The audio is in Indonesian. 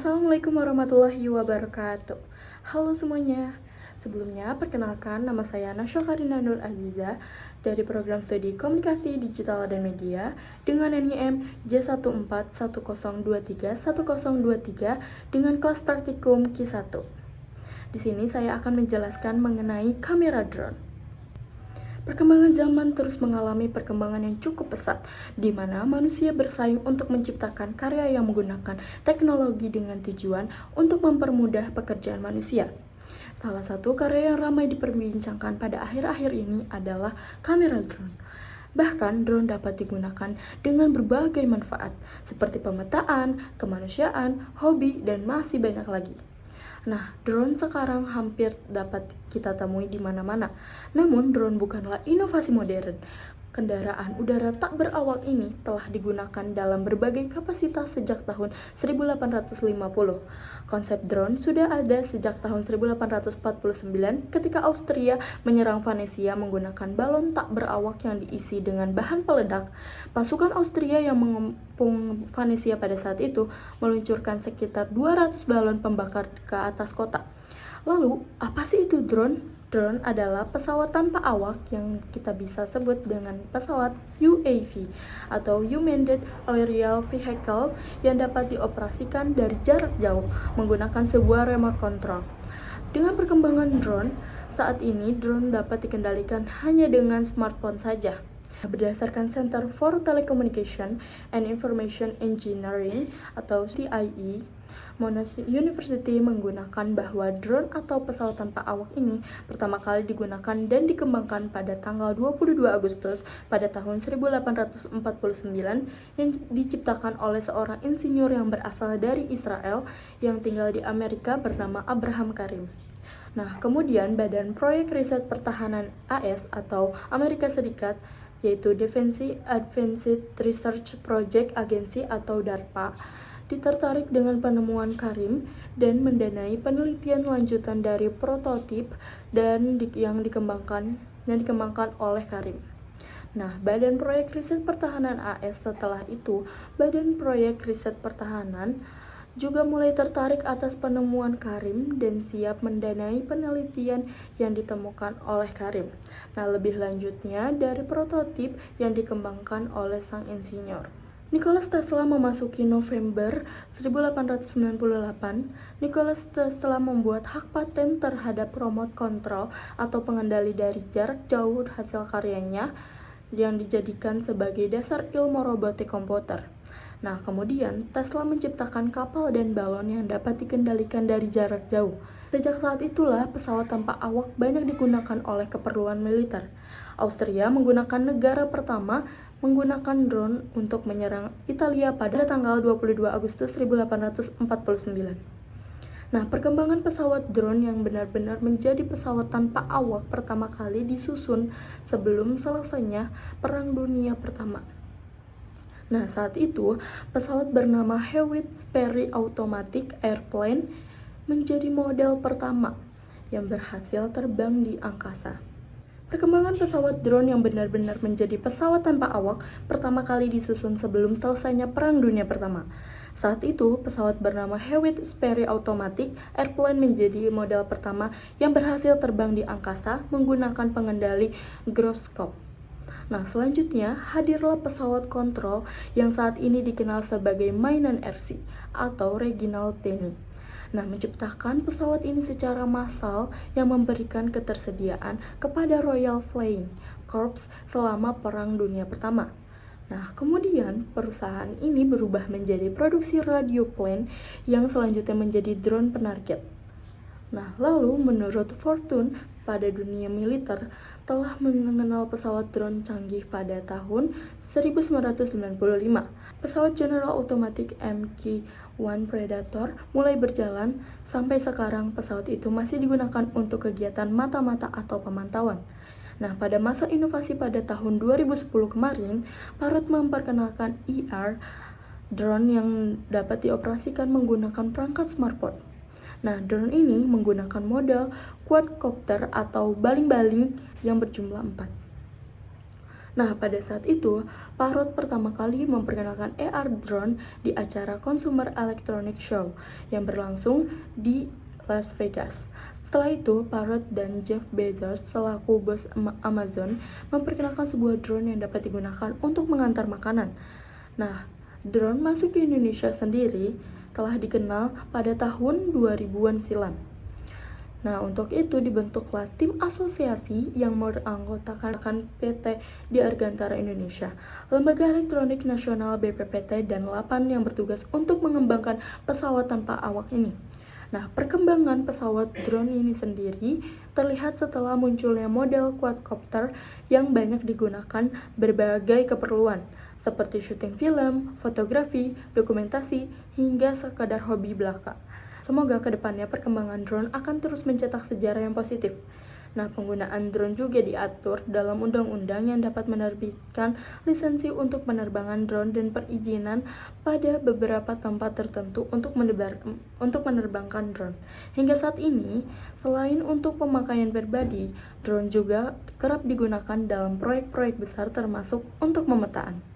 Assalamualaikum warahmatullahi wabarakatuh. Halo semuanya. Sebelumnya, perkenalkan nama saya Nasya Karina Nur Aziza dari program studi Komunikasi Digital dan Media dengan NIM J1410231023 dengan kelas praktikum Q1. Di sini saya akan menjelaskan mengenai kamera drone. Perkembangan zaman terus mengalami perkembangan yang cukup pesat, di mana manusia bersaing untuk menciptakan karya yang menggunakan teknologi dengan tujuan untuk mempermudah pekerjaan manusia. Salah satu karya yang ramai diperbincangkan pada akhir-akhir ini adalah kamera drone. Bahkan, drone dapat digunakan dengan berbagai manfaat, seperti pemetaan, kemanusiaan, hobi, dan masih banyak lagi. Nah, drone sekarang hampir dapat kita temui di mana-mana. Namun, drone bukanlah inovasi modern. Kendaraan udara tak berawak ini telah digunakan dalam berbagai kapasitas sejak tahun 1850. Konsep drone sudah ada sejak tahun 1849 ketika Austria menyerang Venesia menggunakan balon tak berawak yang diisi dengan bahan peledak. Pasukan Austria yang mengepung Venesia pada saat itu meluncurkan sekitar 200 balon pembakar ke atas kota. Lalu, apa sih itu drone? Drone adalah pesawat tanpa awak yang kita bisa sebut dengan pesawat UAV atau Unmanned Aerial Vehicle yang dapat dioperasikan dari jarak jauh menggunakan sebuah remote control. Dengan perkembangan drone, saat ini drone dapat dikendalikan hanya dengan smartphone saja. Berdasarkan Center for Telecommunication and Information Engineering atau CIE, Monash University menggunakan bahwa drone atau pesawat tanpa awak ini pertama kali digunakan dan dikembangkan pada tanggal 22 Agustus pada tahun 1849 yang diciptakan oleh seorang insinyur yang berasal dari Israel yang tinggal di Amerika bernama Abraham Karim. Nah, kemudian Badan Proyek Riset Pertahanan AS atau Amerika Serikat yaitu Defense Advanced Research Project Agency atau DARPA tertarik dengan penemuan Karim dan mendanai penelitian lanjutan dari prototip yang dikembangkan oleh Karim. Nah, Badan Proyek Riset Pertahanan AS setelah itu, Badan Proyek Riset Pertahanan juga mulai tertarik atas penemuan Karim dan siap mendanai penelitian yang ditemukan oleh Karim. Nah, lebih lanjutnya dari prototip yang dikembangkan oleh sang insinyur. Nikola Tesla memasuki November 1898. Nikola Tesla membuat hak paten terhadap remote control atau pengendali dari jarak jauh hasil karyanya yang dijadikan sebagai dasar ilmu robotik komputer. Nah, kemudian Tesla menciptakan kapal dan balon yang dapat dikendalikan dari jarak jauh. Sejak saat itulah pesawat tanpa awak banyak digunakan oleh keperluan militer. Austria menggunakan negara pertama menggunakan drone untuk menyerang Italia pada tanggal 22 Agustus 1849. Nah, perkembangan pesawat drone yang benar-benar menjadi pesawat tanpa awak pertama kali disusun sebelum selesainya Perang Dunia Pertama. Nah, saat itu, pesawat bernama Hewitt Sperry Automatic Airplane menjadi model pertama yang berhasil terbang di angkasa. Perkembangan pesawat drone yang benar-benar menjadi pesawat tanpa awak pertama kali disusun sebelum selesainya Perang Dunia Pertama. Saat itu, pesawat bernama Hewitt Sperry Automatic Airplane menjadi model pertama yang berhasil terbang di angkasa menggunakan pengendali gyroscope. Nah, selanjutnya hadirlah pesawat kontrol yang saat ini dikenal sebagai mainan RC atau Reginald Denny. Nah, menciptakan pesawat ini secara massal yang memberikan ketersediaan kepada Royal Flying Corps selama Perang Dunia Pertama. Nah, kemudian perusahaan ini berubah menjadi produksi radioplane yang selanjutnya menjadi drone penarget. Nah, lalu menurut Fortune, pada dunia militer telah mengenal pesawat drone canggih pada tahun 1995. Pesawat General Automatic Mk-1 Predator mulai berjalan sampai sekarang pesawat itu masih digunakan untuk kegiatan mata-mata atau pemantauan. Nah, pada masa inovasi pada tahun 2010 kemarin, Parrot memperkenalkan drone yang dapat dioperasikan menggunakan perangkat smartphone. Nah, drone ini menggunakan model quadcopter atau baling-baling yang berjumlah 4. Nah, pada saat itu, Parrot pertama kali memperkenalkan AR drone di acara Consumer Electronics Show yang berlangsung di Las Vegas. Setelah itu, Parrot dan Jeff Bezos selaku bos Amazon memperkenalkan sebuah drone yang dapat digunakan untuk mengantar makanan. Nah, drone masuk ke Indonesia sendiri telah dikenal pada tahun 2000-an silam. Nah, untuk itu dibentuklah tim asosiasi yang beranggotakan PT Dirgantara Indonesia, Lembaga Elektronik Nasional BPPT, dan 8 yang bertugas untuk mengembangkan pesawat tanpa awak ini. Nah, perkembangan pesawat drone ini sendiri terlihat setelah munculnya model quadcopter yang banyak digunakan berbagai keperluan, seperti syuting film, fotografi, dokumentasi, hingga sekadar hobi belaka. Semoga kedepannya perkembangan drone akan terus mencetak sejarah yang positif. Nah, penggunaan drone juga diatur dalam undang-undang yang dapat menerbitkan lisensi untuk penerbangan drone dan perizinan pada beberapa tempat tertentu untuk menerbangkan drone. Hingga saat ini, selain untuk pemakaian pribadi, drone juga kerap digunakan dalam proyek-proyek besar termasuk untuk pemetaan.